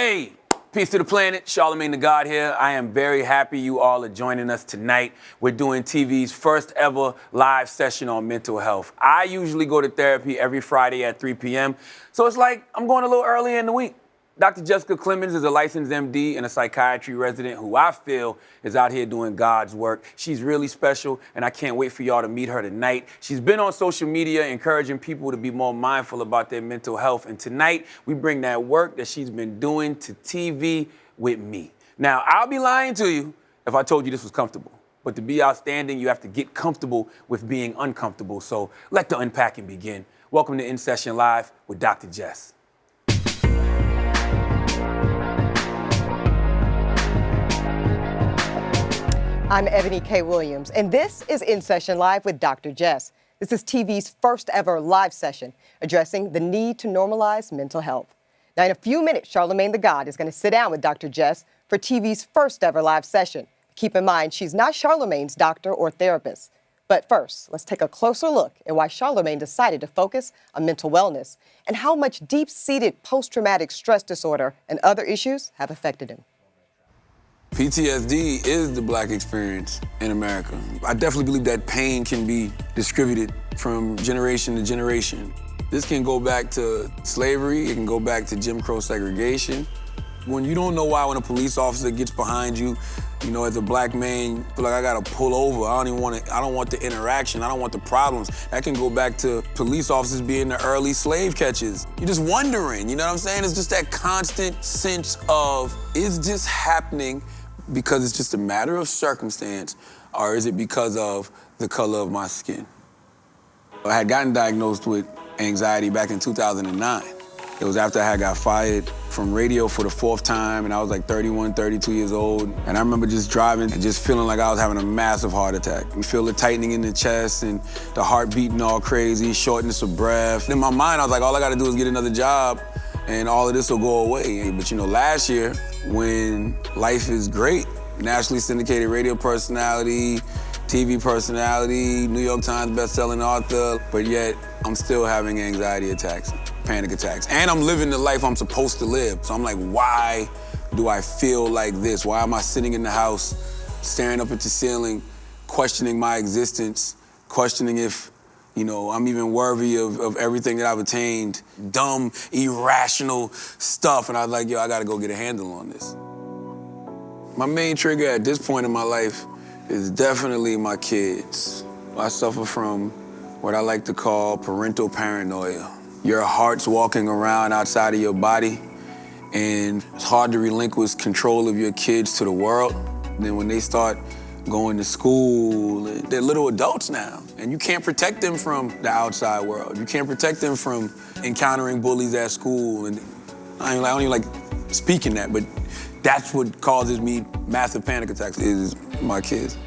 Hey, peace to the planet. Charlamagne the God here. I am very happy you all are joining us tonight. We're doing TV's first ever live session on mental health. I usually go to therapy every Friday at 3 p.m., so it's like I'm going a little earlier in the week. Dr. Jessica Clemens is a licensed MD and a psychiatry resident who I feel is out here doing God's work. She's really special, and I can't wait for y'all to meet her tonight. She's been on social media encouraging people to be more mindful about their mental health, and tonight we bring that work that she's been doing to TV with me. Now, I'll be lying to you if I told you this was comfortable, but to be outstanding, you have to get comfortable with being uncomfortable, so let the unpacking begin. Welcome to In Session Live with Dr. Jess. I'm Ebony K. Williams, and this is In Session Live with Dr. Jess. This is TV's first ever live session addressing the need to normalize mental health. Now, in a few minutes, Charlamagne the God is going to sit down with Dr. Jess for TV's first ever live session. Keep in mind, she's not Charlamagne's doctor or therapist. But first, let's take a closer look at why Charlamagne decided to focus on mental wellness and how much deep-seated post-traumatic stress disorder and other issues have affected him. PTSD is the Black experience in America. I definitely believe that pain can be distributed from generation to generation. This can go back to slavery, it can go back to Jim Crow segregation. When you don't know why when a police officer gets behind you, you know, as a Black man, you feel like I gotta pull over. I don't want the interaction, I don't want the problems. That can go back to police officers being the early slave catchers. You're just wondering, you know what I'm saying? It's just that constant sense of, is this happening because it's just a matter of circumstance, or is it because of the color of my skin? I had gotten diagnosed with anxiety back in 2009. It was after I had got fired from radio for the 4th time, and I was like 31, 32 years old. And I remember just driving and just feeling like I was having a massive heart attack. You feel the tightening in the chest and the heart beating all crazy, shortness of breath. In my mind, I was like, all I gotta do is get another job and all of this will go away. But you know, last year, when life is great, nationally syndicated radio personality, TV personality, New York Times best-selling author, but yet I'm still having anxiety attacks, panic attacks. And I'm living the life I'm supposed to live. So I'm like, why do I feel like this? Why am I sitting in the house, staring up at the ceiling, questioning my existence, questioning if, you know, I'm even worthy of everything that I've attained, dumb, irrational stuff. And I was like, yo, I gotta go get a handle on this. My main trigger at this point in my life is definitely my kids. I suffer from what I like to call parental paranoia. Your heart's walking around outside of your body, and it's hard to relinquish control of your kids to the world. And then when they start going to school, they're little adults now, and you can't protect them from the outside world. You can't protect them from encountering bullies at school. And I don't even like speaking that, but that's what causes me massive panic attacks, is my kids.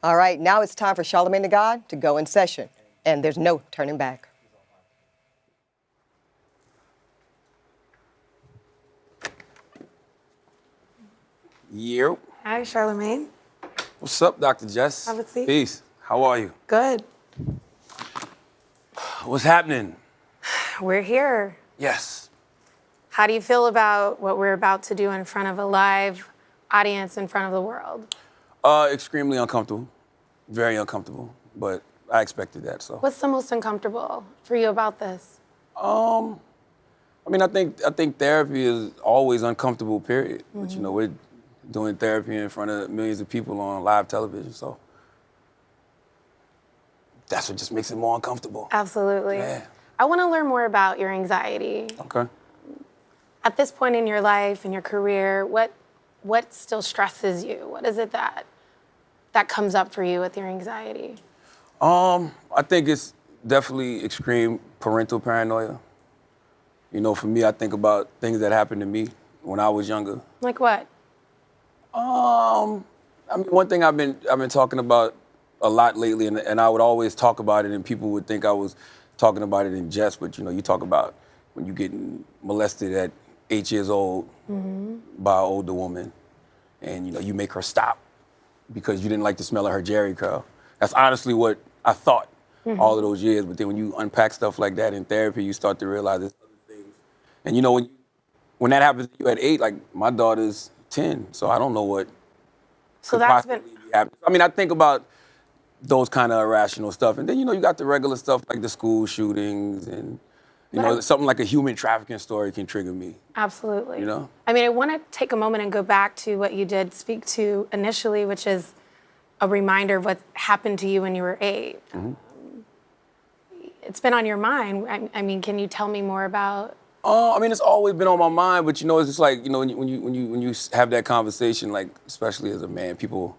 All right, now it's time for Charlamagne the God to go in session, and there's no turning back. Yo. Hi, Charlamagne. What's up, Dr. Jess? Have a seat. Peace. How are you? Good. What's happening? We're here. Yes. How do you feel about what we're about to do in front of a live audience in front of the world? Extremely uncomfortable. Very uncomfortable, but I expected that, so. What's the most uncomfortable for you about this? I mean, I think therapy is always uncomfortable, period. Mm-hmm. But you know, we're doing therapy in front of millions of people on live television, so that's what just makes it more uncomfortable. Absolutely. Yeah. I want to learn more about your anxiety. Okay. At this point in your life, in your career, what still stresses you? What is it that comes up for you with your anxiety? I think it's definitely extreme parental paranoia. You know, for me, I think about things that happened to me when I was younger. Like what? I mean, one thing I've been talking about a lot lately, and I would always talk about it, and people would think I was talking about it in jest, but you know, you talk about when you getting molested at 8 years old by an older woman, and you know, you make her stop because you didn't like the smell of her Jerry curl. That's honestly what I thought all of those years, but then when you unpack stuff like that in therapy, you start to realize there's other things And when that happens to you at 8, like my daughter's 10, so I don't know what So could that's possibly been be happening. I mean, I think about those kind of irrational stuff, and then you got the regular stuff like the school shootings, and something like a human trafficking story can trigger me. absolutely. You know? I mean, I want to take a moment and go back to what you did speak to initially, which is a reminder of what happened to you when you were 8. It's been on your mind. I mean, can you tell me more about? I mean, it's always been on my mind, but it's just like when you have that conversation, like especially as a man, people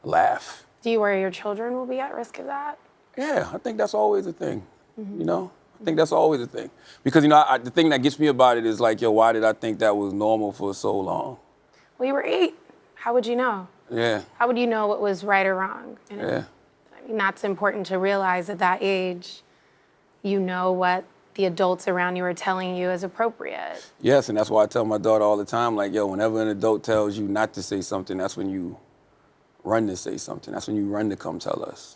laugh. Do you worry your children will be at risk of that? Yeah, I think that's always a thing. I think that's always a thing because the thing that gets me about it is like, yo, why did I think that was normal for so long? Well, you were 8. How would you know? Yeah. How would you know what was right or wrong? And Yeah. I mean, that's important to realize at that age. You know what the adults around you are telling you is appropriate. Yes, and that's why I tell my daughter all the time, like, yo, whenever an adult tells you not to say something, that's when you run to say something. That's when you run to come tell us.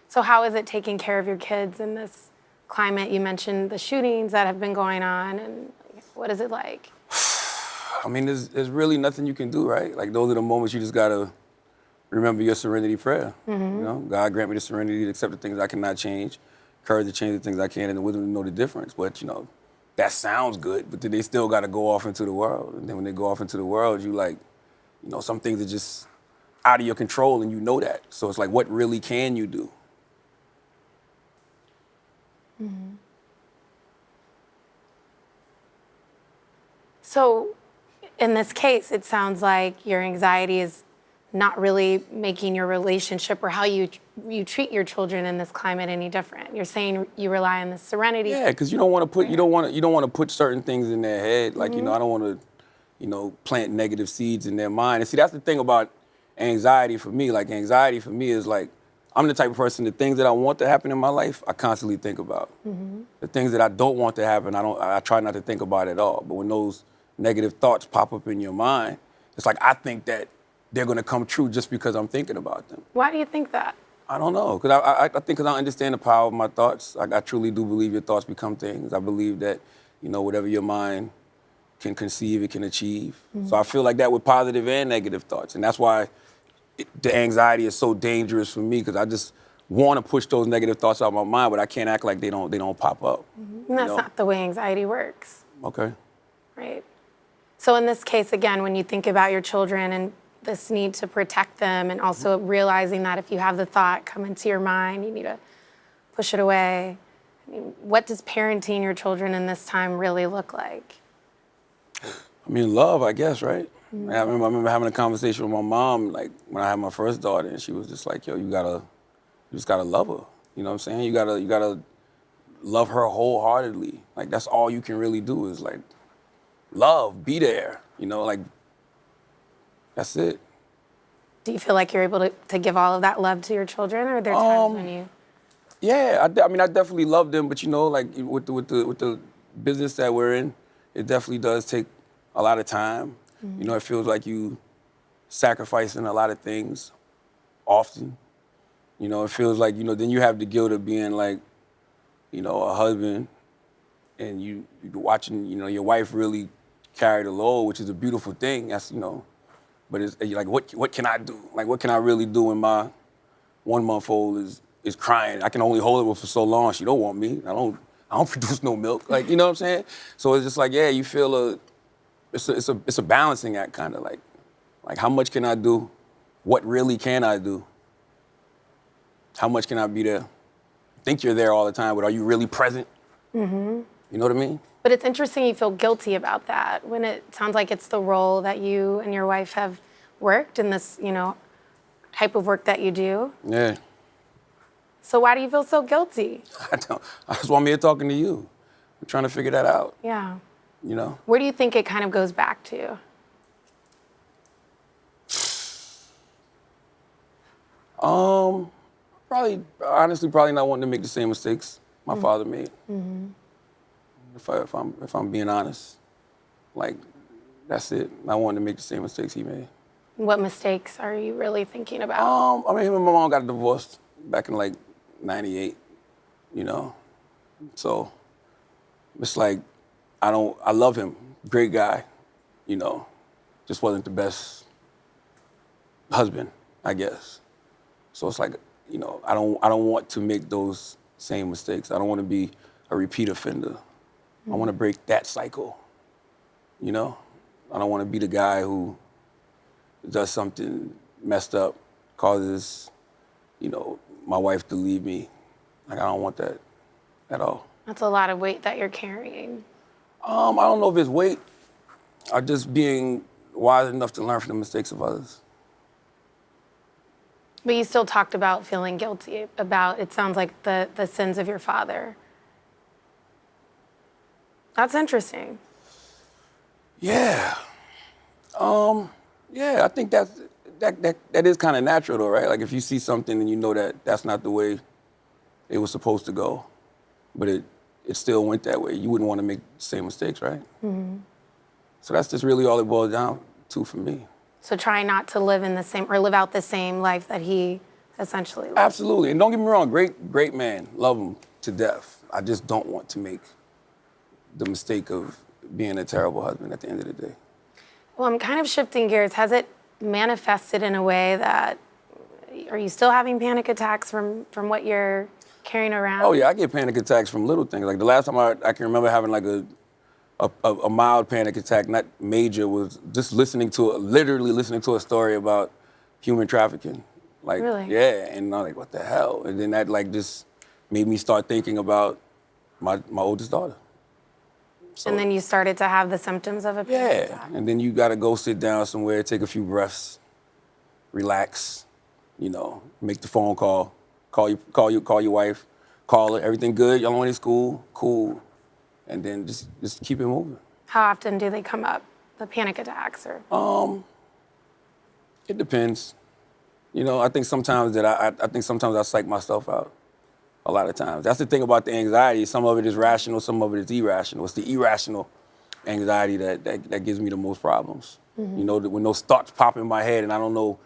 So how is it taking care of your kids in this climate? You mentioned the shootings that have been going on, and what is it like? I mean, there's really nothing you can do, right? Like, those are the moments you just gotta remember your serenity prayer. God grant me the serenity to accept the things I cannot change, courage to change the things I can, and the wisdom to know the difference. But that sounds good, but then they still got to go off into the world. And then when they go off into the world, some things are just out of your control, and you know that. So it's like, what really can you do? So in this case, it sounds like your anxiety is not really making your relationship or how you treat your children in this climate any different. You're saying you rely on the serenity. Yeah, because you don't want to put certain things in their head. Like, I don't want to, plant negative seeds in their mind. And see, that's the thing about anxiety for me. Like, anxiety for me is like, I'm the type of person, the things that I want to happen in my life, I constantly think about. The things that I don't want to happen, I try not to think about at all. But when those negative thoughts pop up in your mind, it's like, I think that they're going to come true just because I'm thinking about them. Why do you think that? I don't know, because I think because I understand the power of my thoughts. I truly do believe your thoughts become things. I believe that, whatever your mind can conceive, it can achieve. So I feel like that with positive and negative thoughts. And that's why the anxiety is so dangerous for me, because I just want to push those negative thoughts out of my mind, but I can't act like they don't pop up. And that's not the way anxiety works. Okay. Right. So in this case, again, when you think about your children and this need to protect them, and also realizing that if you have the thought come into your mind, you need to push it away. I mean, what does parenting your children in this time really look like? I mean, love, I guess, right? I remember having a conversation with my mom, like when I had my first daughter, and she was just like, yo, you just gotta love her. You know what I'm saying? You gotta love her wholeheartedly. Like, that's all you can really do is like love, be there, like, that's it. Do you feel like you're able to give all of that love to your children, or are there times when you? Yeah, I mean, I definitely love them, but like with the business that we're in, it definitely does take a lot of time. It feels like you sacrificing a lot of things often. It feels like, then you have the guilt of being like, a husband, and you watching, your wife really carry the load, which is a beautiful thing. That's, but it's like, what can I do? Like, what can I really do when my 1-month-old is crying? I can only hold her for so long. She don't want me. I don't produce no milk. Like, you know what I'm saying? So it's just like, yeah, you feel it's a balancing act, kind of like how much can I do? What really can I do? How much can I be there? Think you're there all the time, but are you really present? You know what I mean? But it's interesting you feel guilty about that when it sounds like it's the role that you and your wife have worked in this, type of work that you do. Yeah. So why do you feel so guilty? I don't. That's why I'm here talking to you. I'm trying to figure that out. Yeah. Where do you think it kind of goes back to? Probably not wanting to make the same mistakes my father made. If I'm being honest, like, that's it. I wanted to make the same mistakes he made. What mistakes are you really thinking about? I mean, him and my mom got divorced back in like '98. So it's like, I love him, great guy, you know, just wasn't the best husband, I guess. So it's like, you know, I don't want to make those same mistakes. I don't want to be a repeat offender. I want to break that cycle, you know? I don't want to be the guy who does something messed up, causes, you know, my wife to leave me. Like, I don't want that at all. That's a lot of weight that you're carrying. I don't know if it's weight or just being wise enough to learn from the mistakes of others. But you still talked about feeling guilty about, it sounds like, the sins of your father. That's interesting. Yeah. Yeah, I think that is kind of natural though, right? Like if you see something and you know that that's not the way it was supposed to go, but it still went that way, you wouldn't want to make the same mistakes, right? Mm-hmm. So that's just really all it boils down to for me. So try not to live in the same, or live out the same life that he essentially lived. Absolutely, and don't get me wrong, great man, love him to death. I just don't want to make the mistake of being a terrible husband at the end of the day. Well, I'm kind of shifting gears. Has it manifested in a way that, are you still having panic attacks from what you're carrying around? Oh yeah, I get panic attacks from little things. Like the last time I can remember having like a mild panic attack, not major, was just literally listening to a story about human trafficking. Like, really? Yeah, and I'm like, what the hell? And then that like just made me start thinking about my oldest daughter. So, and then you started to have the symptoms of a panic attack. And then you gotta go sit down somewhere, take a few breaths, relax, you know, make the phone call, call your wife, call her, everything good, y'all went to school, cool. And then just keep it moving. How often do they come up, the panic attacks? Or It depends. You know, I think sometimes I psych myself out. A lot of times. That's the thing about the anxiety. Some of it is rational, some of it is irrational. It's the irrational anxiety that gives me the most problems. Mm-hmm. You know, when those thoughts pop in my head and I don't know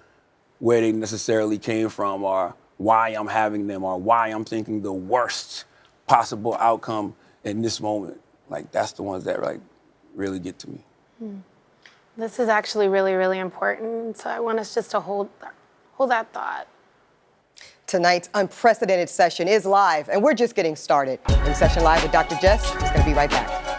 where they necessarily came from or why I'm having them or why I'm thinking the worst possible outcome in this moment. Like, that's the ones that like really get to me. This is actually really, really important. So I want us just to hold that thought. Tonight's unprecedented session is live, and we're just getting started. In Session Live with Dr. Jess is going to be right back.